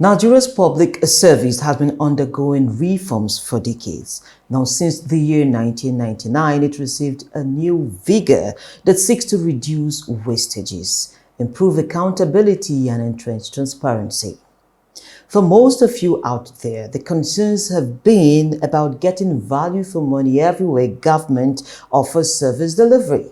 Nigeria's public service has been undergoing reforms for decades. Now, since the year 1999, it received a new vigor that seeks to reduce wastages, improve accountability, and entrench transparency. For most of you out there, the concerns have been about getting value for money everywhere government offers service delivery.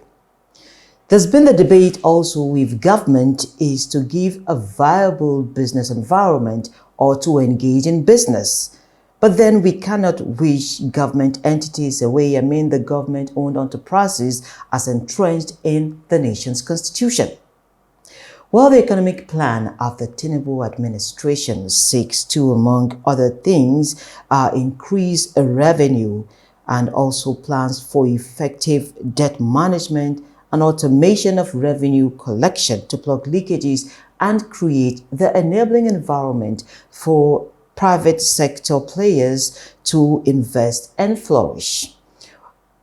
There's been the debate also if government is to give a viable business environment or to engage in business. But then we cannot wish government entities away. The government-owned enterprises as entrenched in the nation's constitution. While the economic plan of the Tinubu administration seeks to, among other things, increase revenue and also plans for effective debt management and automation of revenue collection to plug leakages and create the enabling environment for private sector players to invest and flourish.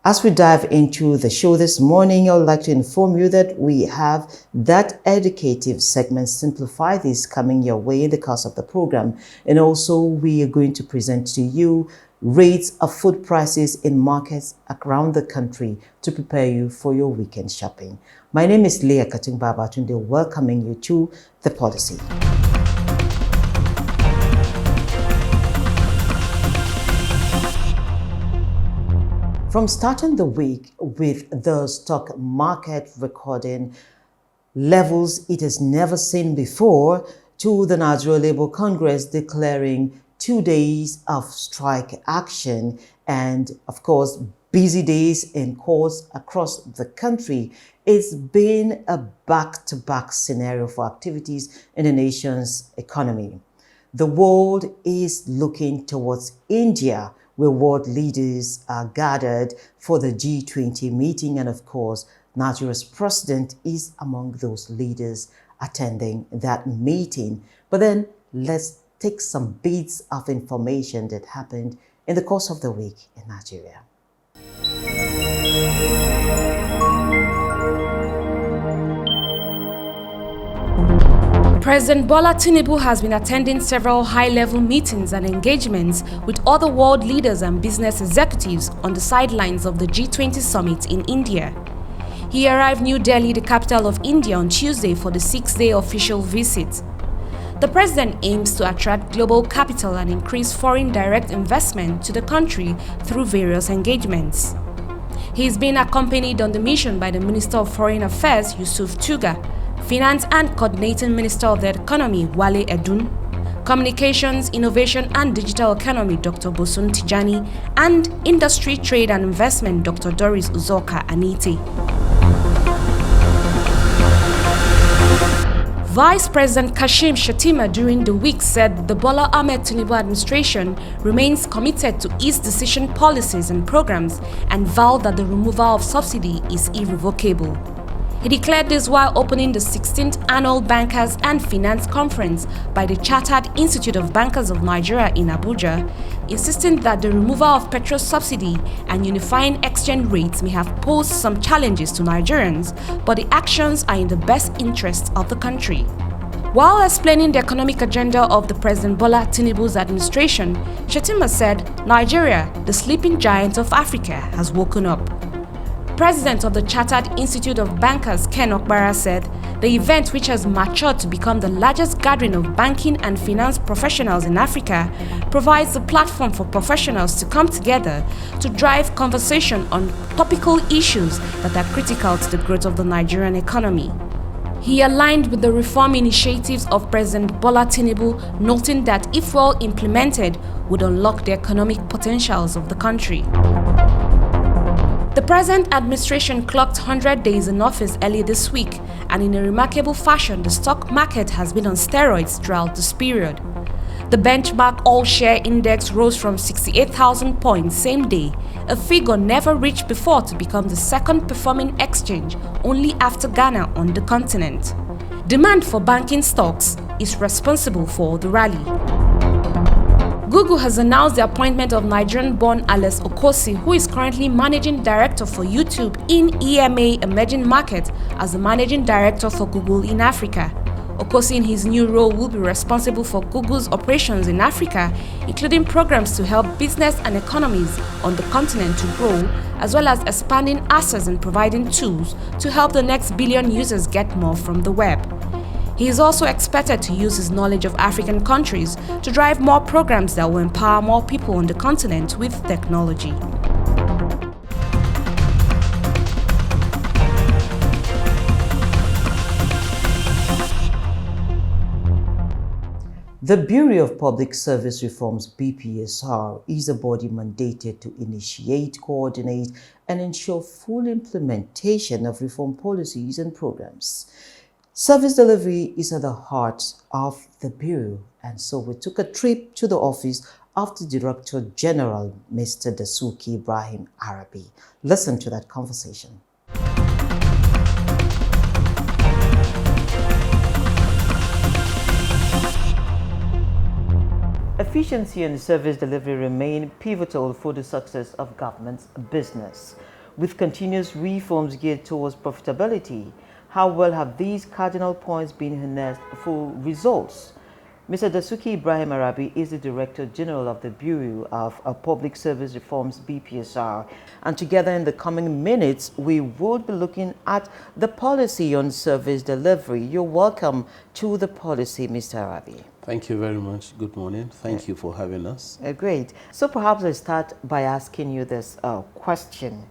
As we dive into the show this morning, I would like to inform you that we have that educative segment, Simplify This, coming your way in the course of the program. And also we are going to present to you rates of food prices in markets around the country to prepare you for your weekend shopping. My name is Leah Katungbaba-Tunde, welcoming you to The Policy. From starting the week with the stock market recording levels it has never seen before, to the Nigeria Labour Congress declaring 2 days of strike action and, of course, busy days in courts across the country, it's been a back-to-back scenario for activities in the nation's economy. The world is looking towards India, where world leaders are gathered for the G20 meeting, and of course, Nigeria's president is among those leaders attending that meeting. But then let's take some bits of information that happened in the course of the week in Nigeria. President Bola Tinubu has been attending several high-level meetings and engagements with other world leaders and business executives on the sidelines of the G20 summit in India. He arrived New Delhi, the capital of India, on Tuesday for the 6-day official visit. The president aims to attract global capital and increase foreign direct investment to the country through various engagements. He is being accompanied on the mission by the Minister of Foreign Affairs, Yusuf Tuga, Finance and Coordinating Minister of the Economy, Wale Edun, Communications, Innovation and Digital Economy, Dr. Bosun Tijani, and Industry, Trade and Investment, Dr. Doris Uzoka Aniti. Vice President Kashim Shettima during the week said the Bola Ahmed Tinubu administration remains committed to its decision policies and programs and vowed that the removal of subsidy is irrevocable. He declared this while opening the 16th Annual Bankers and Finance Conference by the Chartered Institute of Bankers of Nigeria in Abuja, insisting that the removal of petrol subsidy and unifying exchange rates may have posed some challenges to Nigerians, but the actions are in the best interest of the country. While explaining the economic agenda of the President Bola Tinubu's administration, Shettima said, "Nigeria, the sleeping giant of Africa, has woken up." President of the Chartered Institute of Bankers, Ken Okbara, said, "The event, which has matured to become the largest gathering of banking and finance professionals in Africa, provides a platform for professionals to come together to drive conversation on topical issues that are critical to the growth of the Nigerian economy." He aligned with the reform initiatives of President Bola Tinubu, noting that if well implemented, would unlock the economic potentials of the country. The present administration clocked 100 days in office early this week, and in a remarkable fashion, the stock market has been on steroids throughout this period. The benchmark all-share index rose from 68,000 points same day, a figure never reached before, to become the second performing exchange only after Ghana on the continent. Demand for banking stocks is responsible for the rally. Google has announced the appointment of Nigerian-born Alex Okosi, who is currently Managing Director for YouTube in EMA Emerging Market, as the Managing Director for Google in Africa. Okosi, in his new role, will be responsible for Google's operations in Africa, including programs to help business and economies on the continent to grow, as well as expanding access and providing tools to help the next billion users get more from the web. He is also expected to use his knowledge of African countries to drive more programs that will empower more people on the continent with technology. The Bureau of Public Service Reforms (Bpsr) is a body mandated to initiate, coordinate, and ensure full implementation of reform policies and programs. Service delivery is at the heart of the Bureau, and so we took a trip to the office of the Director General, Mr. Dasuki Ibrahim Arabi. Listen to that conversation. Efficiency and service delivery remain pivotal for the success of government's business. With continuous reforms geared towards profitability, how well have these cardinal points been harnessed for results? Mr. Dasuki Ibrahim Arabi is the Director General of the Bureau of Public Service Reforms (Bpsr), and together in the coming minutes, we would be looking at the policy on service delivery. You're welcome to the policy, Mr. Arabi. Thank you very much. Good morning. Thank you for having us. Great. So perhaps I start by asking you this question.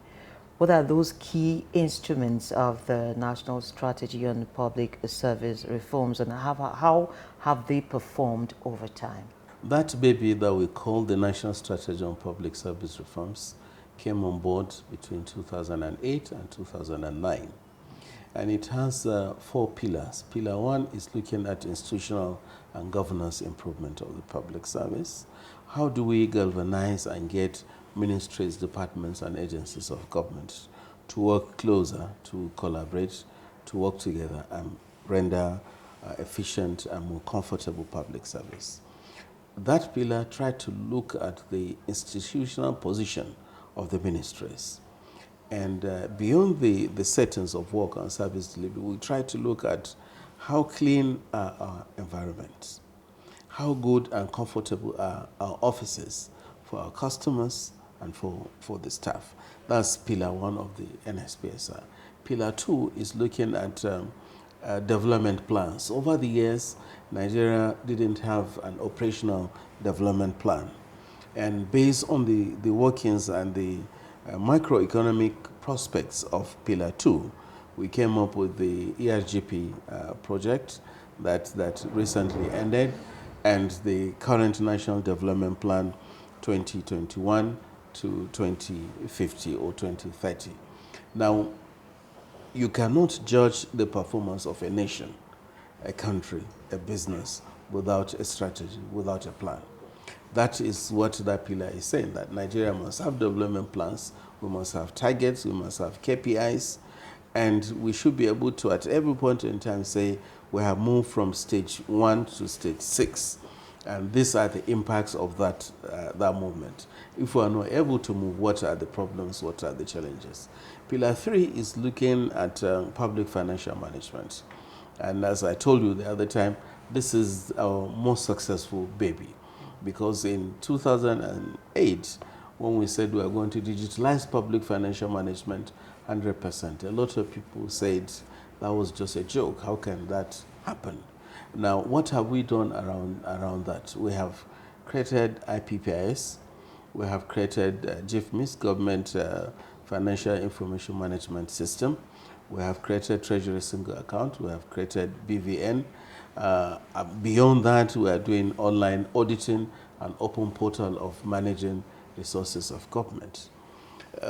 What are those key instruments of the National Strategy on Public Service Reforms, and how have they performed over time? That baby that we call the National Strategy on Public Service Reforms came on board between 2008 and 2009. And it has 4 pillars. Pillar 1 is looking at institutional and governance improvement of the public service. How do we galvanize and get ministries, departments, and agencies of government to work closer, to collaborate, to work together and render efficient and more comfortable public service? That pillar tried to look at the institutional position of the ministries. And beyond the settings of work and service delivery, we try to look at how clean are our environments, how good and comfortable are our offices for our customers and for the staff. That's pillar 1 of the NSPSR. Pillar 2 is looking at development plans. Over the years, Nigeria didn't have an operational development plan. And based on the workings and the microeconomic prospects of Pillar 2, we came up with the ERGP project that recently ended, and the current National Development Plan 2021 to 2050 or 2030. Now, you cannot judge the performance of a nation, a country, a business without a strategy, without a plan. That is what that pillar is saying, that Nigeria must have development plans, we must have targets, we must have KPIs, and we should be able to, at every point in time, say we have moved from stage 1 to stage 6. And these are the impacts of that movement. If we are not able to move, what are the problems, what are the challenges? Pillar 3 is looking at public financial management. And as I told you the other time, this is our most successful baby. Because in 2008, when we said we are going to digitalize public financial management 100%, a lot of people said that was just a joke. How can that happen? Now, what have we done around that? We have created IPPIS, we have created GIFMIS, Government Financial Information Management System, we have created Treasury Single Account, we have created BVN. Beyond that, we are doing online auditing and open portal of managing resources of government.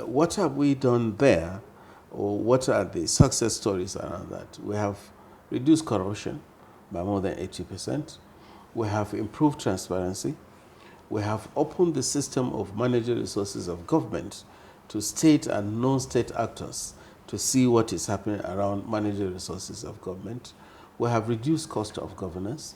What have we done there, or what are the success stories around that? We have reduced corruption by more than 80%. We have improved transparency. We have opened the system of managing resources of government to state and non-state actors to see what is happening around managing resources of government. We have reduced cost of governance.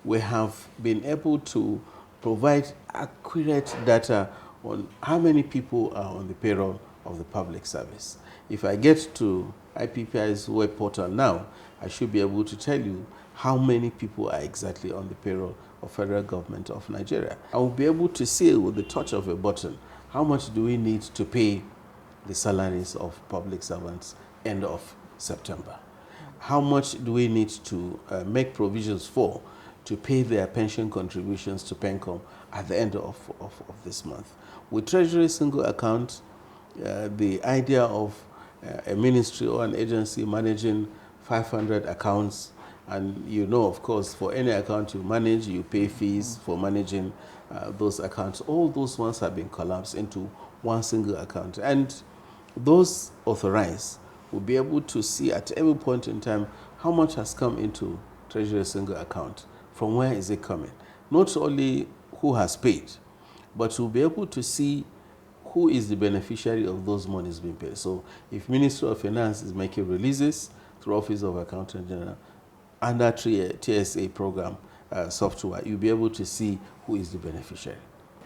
We have been able to provide accurate data on how many people are on the payroll of the public service. If I get to IPPI's web portal now, I should be able to tell you how many people are exactly on the payroll of federal government of Nigeria. I will be able to see with the touch of a button how much do we need to pay the salaries of public servants end of September. How much do we need to make provisions for to pay their pension contributions to PENCOM at the end of this month. With Treasury single account, the idea of a ministry or an agency managing 500 accounts, and you know, of course, for any account you manage, you pay fees for managing those accounts. All those ones have been collapsed into one single account. And those authorized will be able to see at every point in time how much has come into Treasury single account, from where is it coming. Not only who has paid, but we'll be able to see who is the beneficiary of those monies being paid. So if Ministry of Finance is making releases through Office of Accountant General under TSA program software, you'll be able to see who is the beneficiary.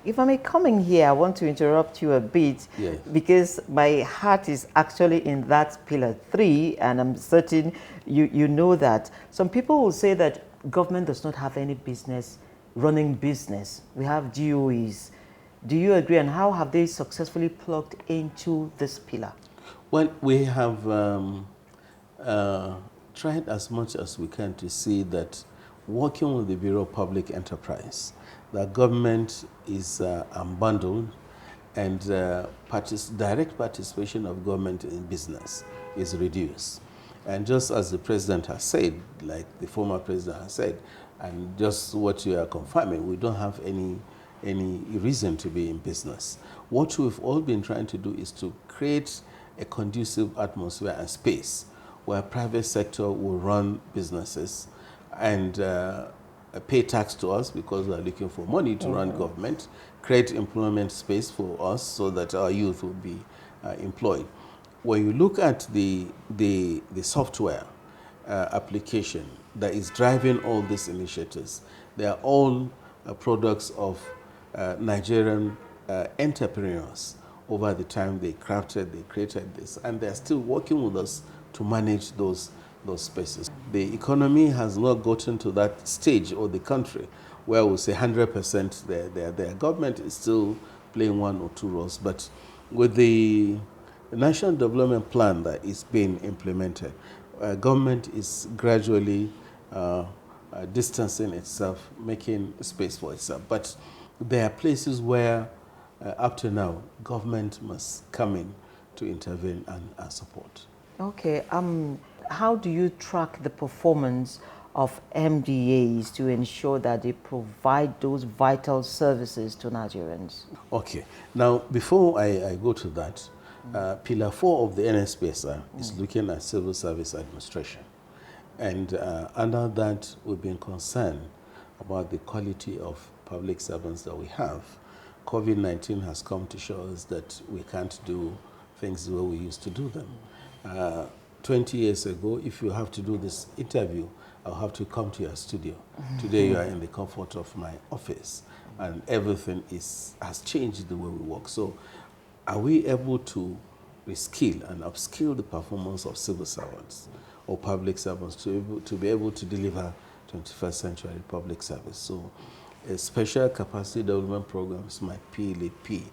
If I may come in here, I want to interrupt you a bit, yes, because my heart is actually in that pillar 3, and I'm certain you know that. Some people will say that government does not have any business running business. We have GOEs. Do you agree, and how have they successfully plugged into this pillar? Well, we have tried as much as we can to see that working with the Bureau of Public Enterprise, the government is unbundled, and direct participation of government in business is reduced. And just as the president has said, like the former president has said, and just what you are confirming, we don't have any reason to be in business. What we've all been trying to do is to create a conducive atmosphere and space where private sector will run businesses and pay tax to us because we are looking for money to run government, create employment space for us so that our youth will be employed. When you look at the software application that is driving all these initiatives, they are all products of Nigerian entrepreneurs. Over the time they created this, and they're still working with us to manage those spaces. The economy has not gotten to that stage, or the country, where we say 100% their government is still playing one or two roles. But with the National Development Plan that is being implemented, government is gradually distancing itself, making space for itself. But there are places where, up to now, government must come in to intervene and support. Okay. How do you track the performance of MDAs to ensure that they provide those vital services to Nigerians? Okay. Now, before I go to that, Pillar 4 of the NSPSR is looking at civil service administration. And under that, we've been concerned about the quality of public servants that we have. COVID-19 has come to show us that we can't do things the way we used to do them. 20 years ago, if you have to do this interview, I'll have to come to your studio. Today, you are in the comfort of my office, and everything has changed the way we work. So are we able to reskill and upskill the performance of civil servants or public servants to be able to deliver 21st century public service? So a special capacity development program, my PLP,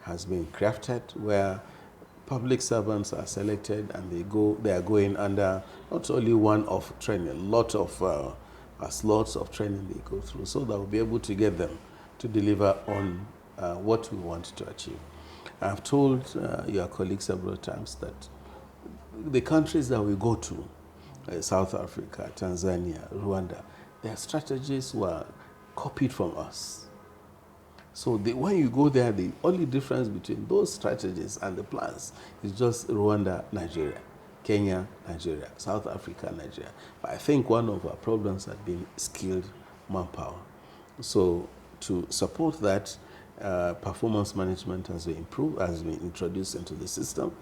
has been crafted where public servants are selected and they are going under not only one-off training, a lot of slots of training they go through, so that we'll be able to get them to deliver on what we want to achieve. I've told your colleagues several times that the countries that we go to, South Africa, Tanzania, Rwanda, their strategies were copied from us. So when you go there, the only difference between those strategies and the plans is just Rwanda, Nigeria, Kenya, Nigeria, South Africa, Nigeria. But I think one of our problems has been skilled manpower. So to support that, performance management has been improved, has been introduced into the system.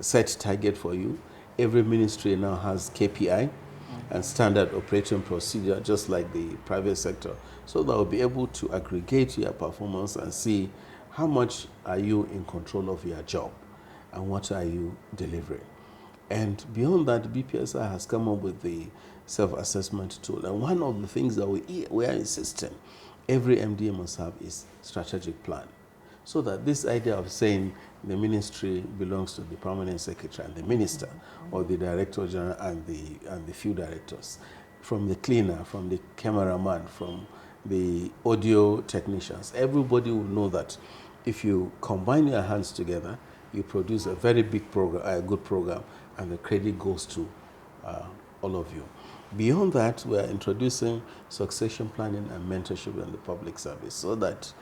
Set target for you. Every ministry now has KPI and standard operating procedure, just like the private sector, so that we'll be able to aggregate your performance and see how much are you in control of your job and what are you delivering. And beyond that, Bpsr has come up with the self-assessment tool. And one of the things that we are insisting every MDA must have is strategic plan. So that this idea of saying the ministry belongs to the permanent secretary and the minister, or the director general and the few directors, from the cleaner, from the cameraman, from the audio technicians, everybody will know that if you combine your hands together, you produce a very big program, a good program, and the credit goes to all of you. Beyond that, we are introducing succession planning and mentorship in the public service, so that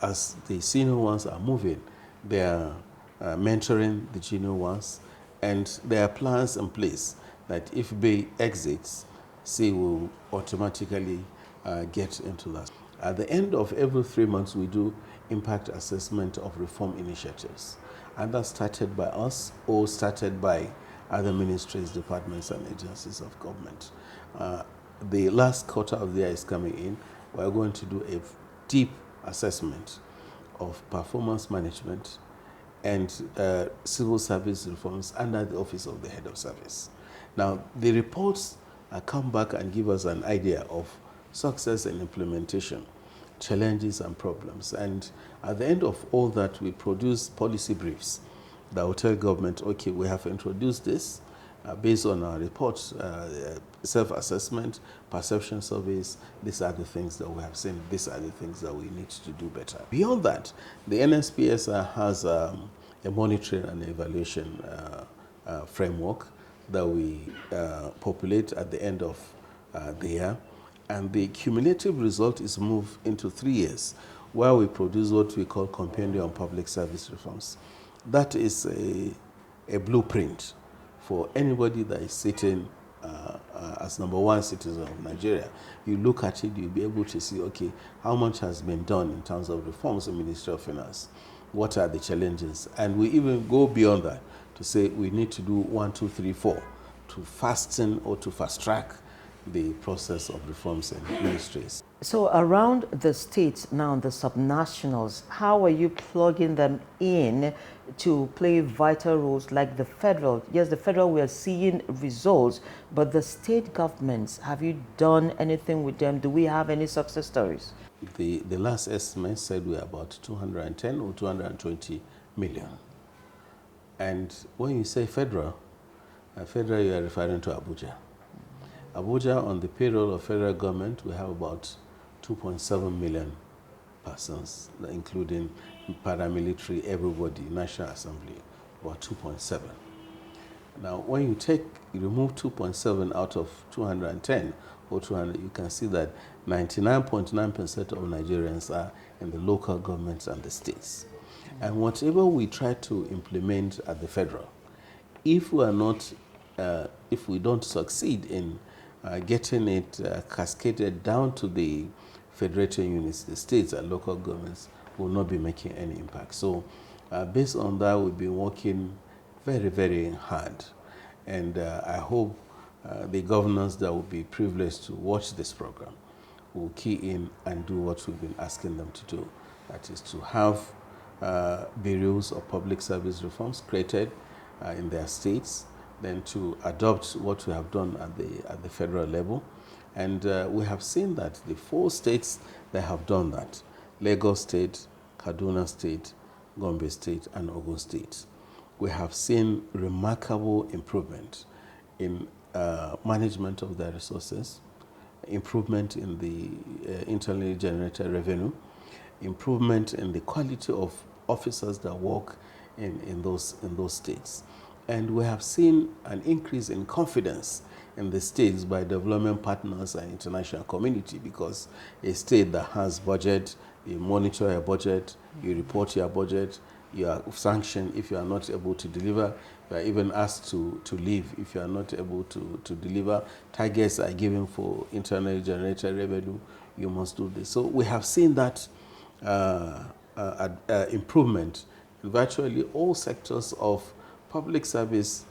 as the senior ones are moving, they are mentoring the junior ones, and there are plans in place that if B exits, C will automatically get into that. At the end of every 3 months, we do impact assessment of reform initiatives. And that's started by us or started by other ministries, departments, and agencies of government. The last quarter of the year is coming in. We're going to do a deep assessment of performance management and civil service reforms under the Office of the Head of Service. Now, the reports come back and give us an idea of success and implementation, challenges and problems. And at the end of all that, we produce policy briefs that will tell government, okay, we have introduced this based on our reports, self-assessment, perception surveys. These are the things that we have seen. These are the things that we need to do better. Beyond that, the NSPSR has a monitoring and evaluation framework that we populate at the end of the year. And the cumulative result is moved into 3 years, where we produce what we call Compendium on Public Service Reforms. That is a blueprint for anybody that is sitting as number one citizen of Nigeria. You look at it, you'll be able to see, okay, how much has been done in terms of reforms in the Ministry of Finance? What are the challenges? And we even go beyond that to say we need to do 1, 2, 3, 4 to fasten or to fast track the process of reforms in ministries. So around the states now, the subnationals, how are you plugging them in to play vital roles like the federal? Yes, the federal, we are seeing results, but the state governments, have you done anything with them? Do we have any success stories? The last estimate said we're about 210 or 220 million. And when you say federal, you are referring to Abuja. Abuja, on the payroll of federal government, we have about 2.7 million persons, including paramilitary, everybody, National Assembly, about 2.7. Now, when you remove 2.7 out of 210 or 200, you can see that 99.9% of Nigerians are in the local governments and the states. And whatever we try to implement at the federal, if we don't succeed in getting it cascaded down to the federated units, the states and local governments will not be making any impact. So based on that, we've been working very, very hard. And I hope the governors that will be privileged to watch this program will key in and do what we've been asking them to do. That is to have bureaus of public service reforms created in their states, then to adopt what we have done at the federal level. And we have seen that the 4 states that have done that, Lagos State, Kaduna State, Gombe State, and Ogun State, we have seen remarkable improvement in management of their resources, improvement in the internally generated revenue, improvement in the quality of officers that work in those states. And we have seen an increase in confidence in the states by development partners and international community, because a state that has budget, you monitor your budget, you report your budget, you are sanctioned if you are not able to deliver, you are even asked to leave if you are not able to deliver. Targets are given for internally generated revenue, you must do this. So we have seen that improvement in virtually all sectors of public service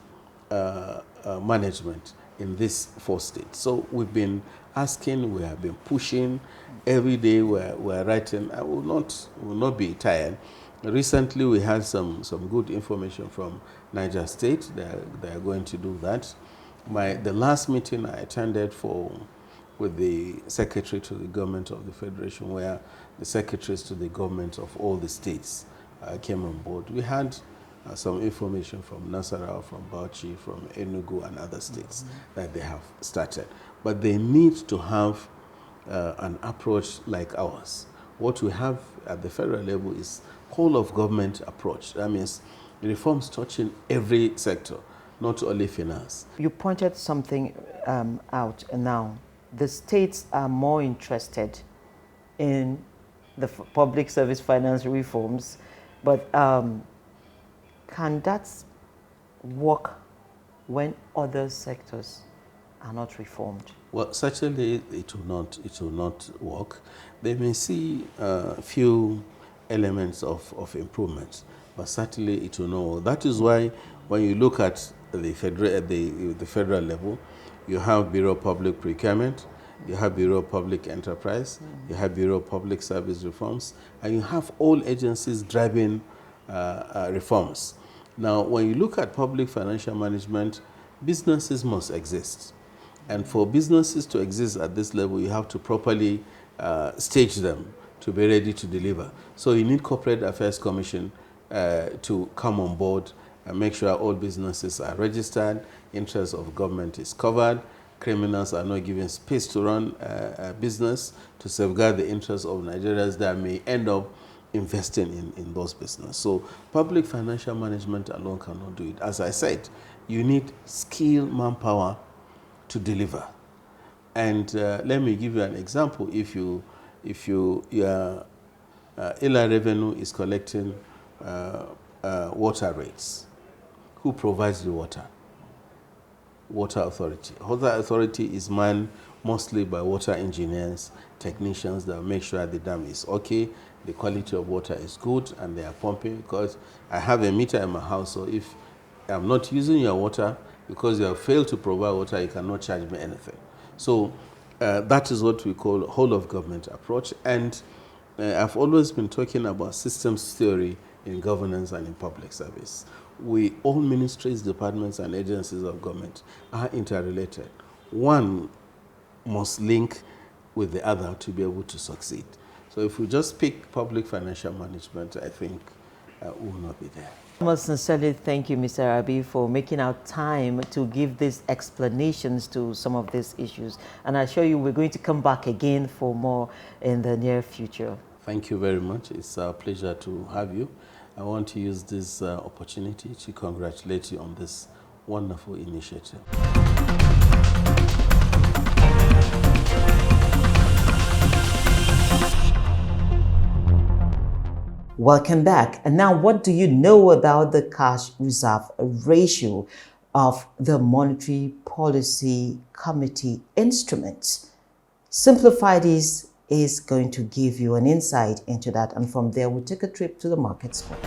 management in these 4 states. So we've been asking, we have been pushing every day. We're writing. I will not be tired Recently, we had some good information from Niger State. They are going to do that. The last meeting I attended with the secretary to the government of the federation, where the secretaries to the government of all the states came on board. We had some information from Nasarawa, from Bauchi, from Enugu and other states that they have started. But they need to have an approach like ours. What we have at the federal level is whole of government approach. That means reforms touching every sector, not only finance. You pointed something out now. The states are more interested in the public service finance reforms, but can that work when other sectors are not reformed? Well, certainly it will not work. They may see a few elements of improvement, but certainly it will not work. That is why when you look at the federal level, you have Bureau of Public Procurement, you have Bureau of Public Enterprise, you have Bureau of Public Service Reforms, and you have all agencies driving reforms. Now, when you look at public financial management, businesses must exist. And for businesses to exist at this level, you have to properly stage them to be ready to deliver. So you need Corporate Affairs Commission to come on board and make sure all businesses are registered, interest of government is covered, criminals are not given space to run a business, to safeguard the interests of Nigerians that may end up investing in those businesses. So public financial management alone cannot do it. As I said, you need skilled manpower to deliver. And let me give you an example. If your Ila revenue is collecting water rates, who provides the water? Water Authority. Water Authority is manned mostly by water engineers, technicians that make sure the dam is okay, the quality of water is good, and they are pumping. Because I have a meter in my house, so if I'm not using your water because you have failed to provide water, you cannot charge me anything. So that is what we call whole of government approach. And I've always been talking about systems theory in governance and in public service. All ministries, departments, and agencies of government are interrelated. One must link with the other to be able to succeed. So if we just pick public financial management, I think we will not be there. I must sincerely thank you, Mr. Arabi, for making out time to give these explanations to some of these issues. And I assure you we're going to come back again for more in the near future. Thank you very much. It's a pleasure to have you. I want to use this opportunity to congratulate you on this wonderful initiative. Welcome back. And now, what do you know about the cash reserve ratio of the Monetary Policy Committee instrument? Simplified is going to give you an insight into that, and from there we'll take a trip to the market spot.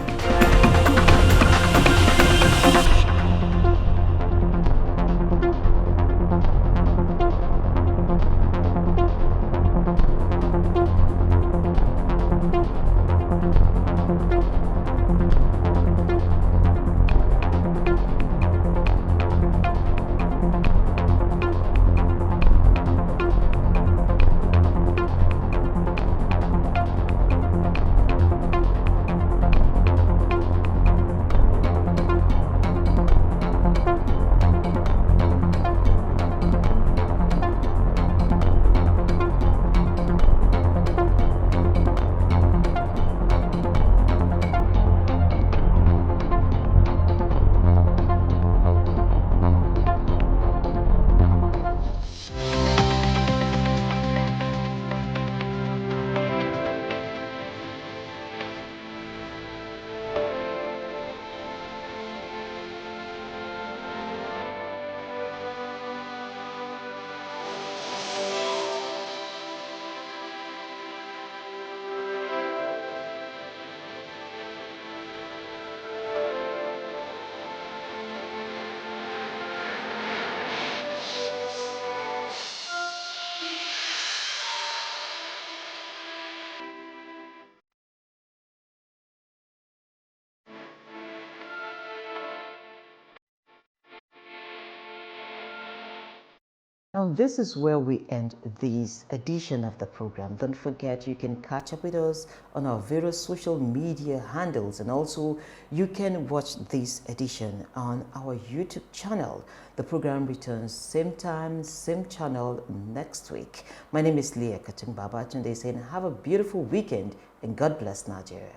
And this is where we end this edition of the program. Don't forget you can catch up with us on our various social media handles, and also you can watch this edition on our YouTube channel. The program returns same time, same channel next week. My name is Leah Katungbaba, and they saying have a beautiful weekend and God bless Nigeria.